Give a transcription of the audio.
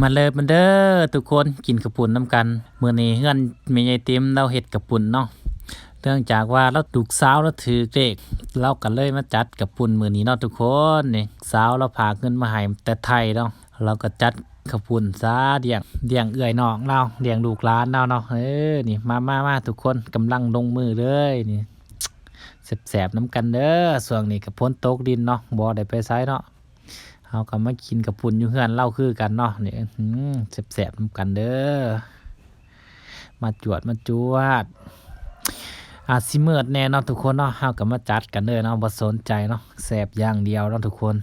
มาเลยมันเด้อทุกคนกินกระปุ่นน้ำกันมื้อนี้เฮือนแม่ใหญ่เต็มเราเฮ็ดกระปุ่นเนาะเนื่องจากว่าเราลูกสาวเราถือเลขเราก็เลยมาจัดกระปุ่นมื้อนี้เนาะทุกคนนี่สาวเราพาเงินมาให้แต่ไทยเนาะเราก็จัดกระปุ่นซะเลี้ยงเอื้อยน้องเราเลี้ยงลูกหลานเราเนาะนี่มาทุกคนกำลังลงมือเลยนี่แซ่บๆน้ำกันเด้อส่วงนี้ก็ฝนตกดินเนาะบ่ได้ไปไสเนาะ เฮาก็มากินกับปุ่นอยู่เฮือนเล่าคือกันเนาะนี่แซ่บๆนำกันเด้อมาจวดอาจสิมืดแน่เนาะทุกคนเนาะเฮาก็มาจัดกันเด้อเนาะบ่สนใจเนาะแซ่บอย่างเดียวเนาะทุกคน